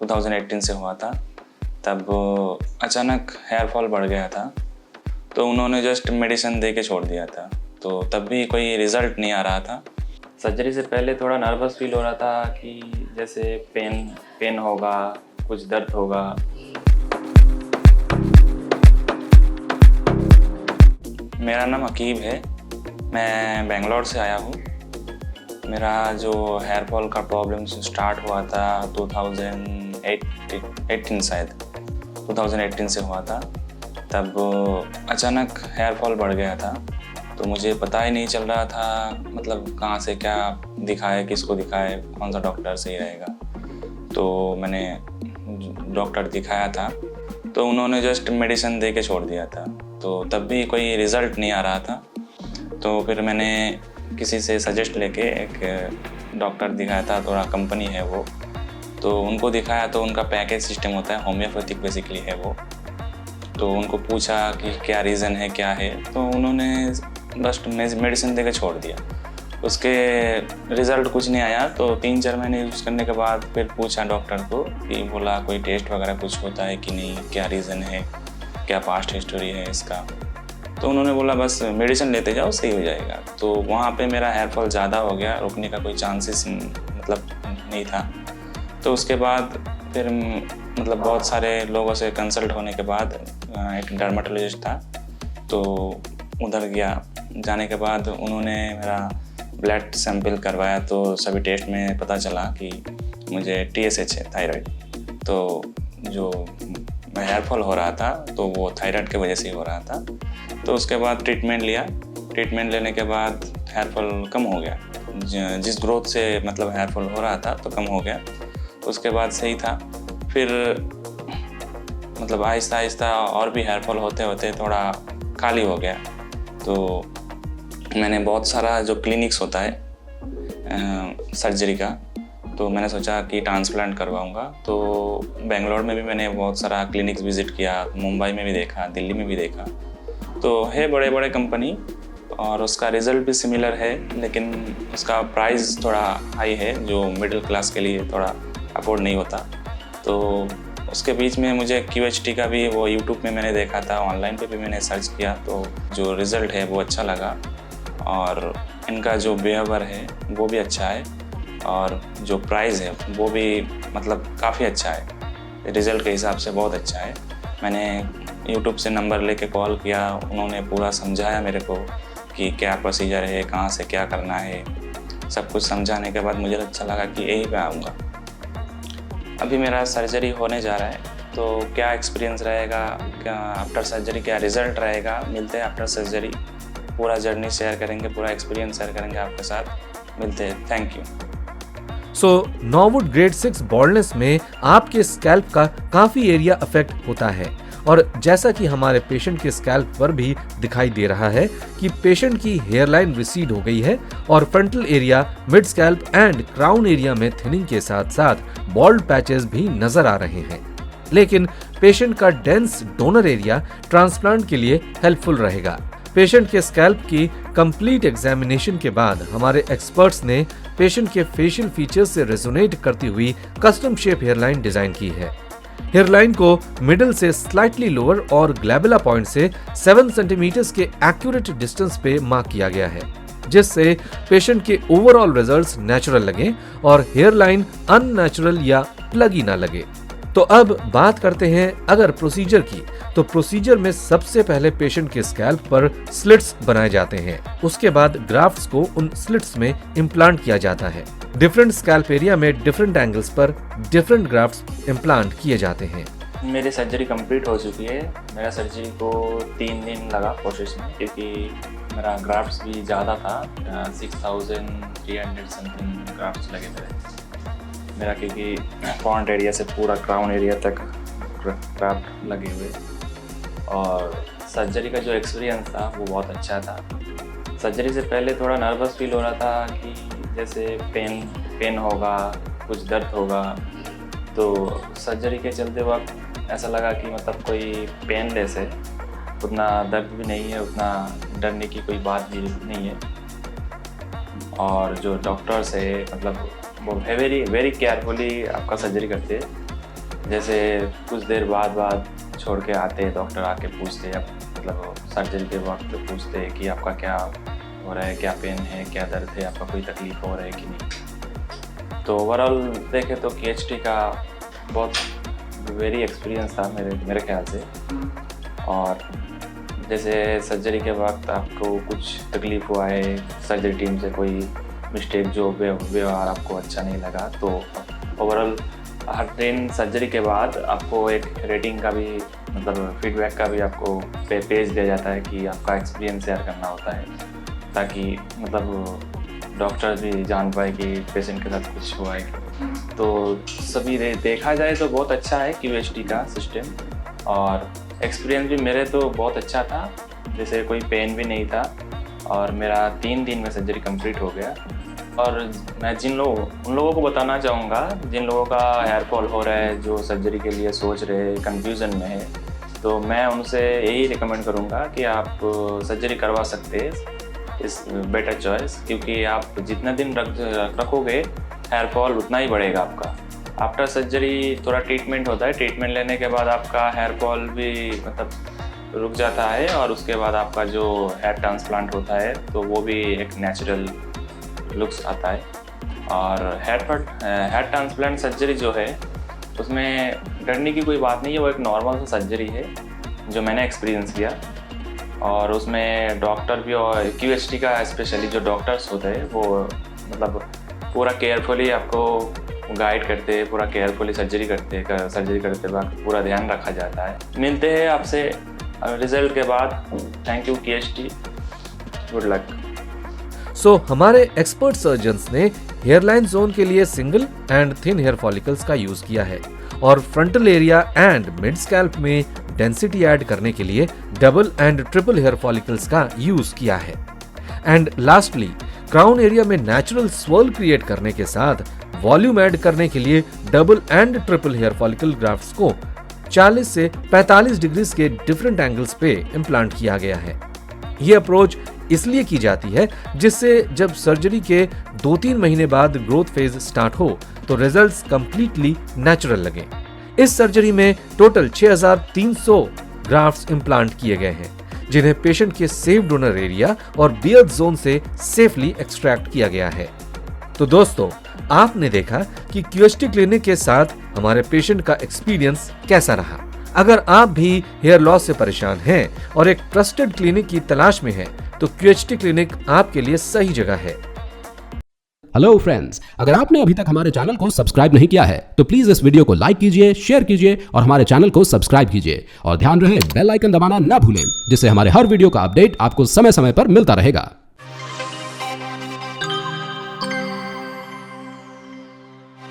2018 से हुआ था। तब अचानक हेयर फॉल बढ़ गया था, तो उन्होंने जस्ट मेडिसिन दे के छोड़ दिया था। तो तब भी कोई रिज़ल्ट नहीं आ रहा था। सर्जरी से पहले थोड़ा नर्वस फील हो रहा था कि जैसे पेन होगा, कुछ दर्द होगा। मेरा नाम अकीब है, मैं बेंगलोर से आया हूँ। मेरा जो हेयर फॉल का प्रॉब्लम स्टार्ट हुआ था 2018 शायद 2018 से हुआ था। तब अचानक हेयर फॉल बढ़ गया था, तो मुझे पता ही नहीं चल रहा था मतलब कहाँ से क्या दिखाए, किसको दिखाए, कौन सा डॉक्टर सही रहेगा। तो मैंने डॉक्टर दिखाया था, तो उन्होंने जस्ट मेडिसिन दे के छोड़ दिया था। तो तब भी कोई रिज़ल्ट नहीं आ रहा था। तो फिर मैंने किसी से सजेस्ट लेके एक डॉक्टर दिखाया था, थोड़ा कंपनी है वो, तो उनको दिखाया। तो उनका पैकेज सिस्टम होता है, होम्योपैथिक बेसिकली है वो। तो उनको पूछा कि क्या रीज़न है, क्या है, तो उन्होंने बस मेडिसिन देकर छोड़ दिया। उसके रिज़ल्ट कुछ नहीं आया। तो 3-4 महीने यूज़ करने के बाद फिर पूछा डॉक्टर को कि बोला कोई टेस्ट वगैरह कुछ होता है कि नहीं, क्या रीज़न है, क्या पास्ट हिस्टोरी है इसका। तो उन्होंने बोला बस मेडिसिन लेते जाओ, सही हो जाएगा। तो वहाँ पे मेरा हेयर फॉल ज़्यादा हो गया, रुकने का कोई चांसेस मतलब नहीं था। तो उसके बाद फिर मतलब बहुत सारे लोगों से कंसल्ट होने के बाद एक डर्मेटोलॉजिस्ट था, तो उधर गया। जाने के बाद उन्होंने मेरा ब्लड सैंपल करवाया, तो सभी टेस्ट में पता चला कि मुझे TSH है, थायराइड। तो जो हेयर फॉल हो रहा था तो वो थायराइड की वजह से ही हो रहा था। तो उसके बाद ट्रीटमेंट लिया। ट्रीटमेंट लेने के बाद हेयर फॉल कम हो गया, जिस ग्रोथ से मतलब हेयर फॉल हो रहा था तो कम हो गया। उसके बाद सही था। फिर मतलब आहिस्ता आहिस्ता और भी हेयर फॉल होते होते थोड़ा खाली हो गया। तो मैंने बहुत सारा जो क्लिनिक्स होता है सर्जरी का, तो मैंने सोचा कि ट्रांसप्लांट करवाऊंगा। तो बेंगलोर में भी मैंने बहुत सारा क्लिनिक्स विज़िट किया, मुंबई में भी देखा, दिल्ली में भी देखा। तो है बड़े बड़े कंपनी और उसका रिज़ल्ट भी सिमिलर है, लेकिन उसका प्राइस थोड़ा हाई है, जो मिडिल क्लास के लिए थोड़ा अफोर्ड नहीं होता। तो उसके बीच में मुझे QHT का भी वो यूट्यूब में मैंने देखा था, ऑनलाइन पे भी मैंने सर्च किया, तो जो रिज़ल्ट है वो अच्छा लगा। और इनका जो बिहेवियर है वो भी अच्छा है, और जो प्राइस है वो भी मतलब काफ़ी अच्छा है, रिज़ल्ट के हिसाब से बहुत अच्छा है। मैंने यूट्यूब से नंबर लेके कॉल किया, उन्होंने पूरा समझाया मेरे को कि क्या प्रोसीजर है, कहाँ से क्या करना है। सब कुछ समझाने के बाद मुझे अच्छा लगा कि यहीं पे आऊँगा। अभी मेरा सर्जरी होने जा रहा है, तो क्या एक्सपीरियंस रहेगा, क्या आफ्टर सर्जरी क्या रिज़ल्ट रहेगा, मिलते हैं आफ्टर सर्जरी। पूरा जर्नी शेयर करेंगे, पूरा एक्सपीरियंस शेयर करेंगे आपके साथ। मिलते हैं, थैंक यू। नॉर्वुड ग्रेड 6 बॉल्डनेस में आपके स्कैल्प का काफी एरिया अफेक्ट होता है, और जैसा कि हमारे पेशेंट के स्कैल्प पर भी दिखाई दे रहा है कि पेशेंट की हेयरलाइन रिसीड हो गई है और frontal area, mid scalp and crown area में थिनिंग के साथ साथ बॉल्ड पैचेस भी नजर आ रहे हैं। लेकिन पेशेंट का डेंस डोनर एरिया ट्रांसप्लांट के लिए हेल्पफुल रहेगा। पेशेंट के स्कैल्प की कंप्लीट एग्जामिनेशन के बाद हमारे एक्सपर्ट्स ने पेशेंट के फेशियल फीचर्स से रेजोनेट करती हुई कस्टम शेप हेयरलाइन डिजाइन की है। हेयरलाइन को मिडिल से स्लाइटली लोअर और ग्लैबुला पॉइंट से 7 सेंटीमीटर के एक्यूरेट डिस्टेंस पे मार्क किया गया है, जिससे पेशेंट के ओवरऑल रिजल्ट्स नेचुरल लगे और हेयरलाइन अननेचुरल या प्लगी ना लगे। तो अब बात करते हैं अगर प्रोसीजर की, तो प्रोसीजर में सबसे पहले पेशेंट के स्कैल्प पर स्लिट्स बनाए जाते हैं। उसके बाद ग्राफ्ट्स को उन स्लिट्स में इम्प्लांट किया जाता है। डिफरेंट स्कैल्प एरिया में डिफरेंट एंगल्स पर डिफरेंट ग्राफ्ट्स इम्प्लांट किए जाते हैं। मेरी सर्जरी कंप्लीट हो चुकी है। मेरा सर्जरी को 3 दिन लगा प्रोसेस में, क्योंकि मेरा ग्राफ्ट्स भी ज़्यादा था, 6300 समथिंग ग्राफ्ट्स लगे थे मेरा, क्योंकि फ्रंट एरिया से पूरा क्राउन एरिया तक ग्राफ्ट लगे हुए। और सर्जरी का जो एक्सपीरियंस था वो बहुत अच्छा था। सर्जरी से पहले थोड़ा नर्वस फील हो रहा था कि जैसे पेन होगा, कुछ दर्द होगा। तो सर्जरी के चलते वक्त ऐसा लगा कि मतलब कोई पेनलेस है, उतना दर्द भी नहीं है, उतना डरने की कोई बात भी नहीं है। और जो डॉक्टर्स है मतलब वो वेरी केयरफुली आपका सर्जरी करते हैं। जैसे कुछ देर बाद छोड़ के आते, डॉक्टर आके पूछते, अब मतलब सर्जरी के वक्त पूछते कि आपका क्या हो रहा है, क्या पेन है, क्या दर्द है, आपका कोई तकलीफ हो रहा है कि नहीं। तो ओवरऑल देखें तो KHT का बहुत वेरी एक्सपीरियंस था मेरे ख्याल से। और जैसे सर्जरी के वक्त आपको कुछ तकलीफ हुआ है, सर्जरी टीम से कोई मिस्टेक जो व्यवहार आपको अच्छा नहीं लगा, तो ओवरऑल हर दिन सर्जरी के बाद आपको एक रेटिंग का भी मतलब फीडबैक का भी आपको पेज दिया जाता है कि आपका एक्सपीरियंस शेयर करना होता है, ताकि मतलब डॉक्टर भी जान पाए कि पेशेंट के साथ कुछ हुआ है। तो सभी देखा जाए तो बहुत अच्छा है QHT का सिस्टम, और एक्सपीरियंस भी मेरे तो बहुत अच्छा था। जैसे कोई पेन भी नहीं था और मेरा 3 दिन में सर्जरी कंप्लीट हो गया। और मैं उन लोगों को बताना चाहूँगा जिन लोगों का हेयर फॉल हो रहा है, जो सर्जरी के लिए सोच रहे, कन्फ्यूज़न में है, तो मैं उनसे यही रिकमेंड करूँगा कि आप सर्जरी करवा सकते हैं, इस बेटर चॉइस, क्योंकि आप जितना दिन रखोगे हेयर फॉल उतना ही बढ़ेगा आपका। आफ्टर सर्जरी थोड़ा ट्रीटमेंट होता है, ट्रीटमेंट लेने के बाद आपका हेयर फॉल भी मतलब रुक जाता है, और उसके बाद आपका जो हेयर ट्रांसप्लांट होता है तो वो भी एक नेचुरल लुक्स आता है। और हेयर ट्रांसप्लांट सर्जरी जो है उसमें डरने की कोई बात नहीं है, वो एक नॉर्मल सा सर्जरी है जो मैंने एक्सपीरियंस किया। और उसमें डॉक्टर भी, और QHT का स्पेशली जो डॉक्टर्स होते हैं वो मतलब पूरा केयरफुली आपको गाइड करते हैं, पूरा केयरफुली सर्जरी करते वक्त पूरा ध्यान रखा जाता है। मिलते हैं आपसे रिजल्ट के बाद। Thank you KHT, good luck. So हमारे एक्सपर्ट सर्जन्स ने हेयरलाइन जोन के लिए single and thin hair follicles का यूज किया है, और frontal area and mid scalp में डेंसिटी ऐड करने के लिए double and triple hair follicles का यूज किया है। एंड लास्टली क्राउन एरिया में नेचुरल स्वर्ल क्रिएट करने के साथ वॉल्यूम ऐड करने के लिए double and triple hair follicle grafts को 40 से 45 डिग्री के डिफरेंट एंगल्स पे इम्प्लांट किया गया है। यह अप्रोच इसलिए की जाती है जिससे जब सर्जरी के 2-3 महीने बाद ग्रोथ फेज स्टार्ट हो तो रिजल्ट्स कंप्लीटली नेचुरल लगे। इस सर्जरी में टोटल 6300 ग्राफ्ट्स इम्प्लांट किए गए हैं, जिन्हें पेशेंट के सेफ डोनर एरिया और बियर्ड जोन से सेफली एक्सट्रैक्ट किया गया है। तो दोस्तों, आपने देखा कि QHT क्लिनिक के साथ हमारे पेशेंट का एक्सपीरियंस कैसा रहा। अगर आप भी हेयर लॉस से परेशान हैं और एक ट्रस्टेड क्लिनिक की तलाश में हैं, तो QHT क्लिनिक आपके लिए सही जगह है। हेलो फ्रेंड्स, अगर आपने अभी तक हमारे चैनल को सब्सक्राइब नहीं किया है तो प्लीज इस वीडियो को लाइक कीजिए, शेयर कीजिए और हमारे चैनल को सब्सक्राइब कीजिए। और ध्यान रहे बेल आइकन दबाना ना भूलें, जिससे हमारे हर वीडियो का अपडेट आपको समय समय पर मिलता रहेगा।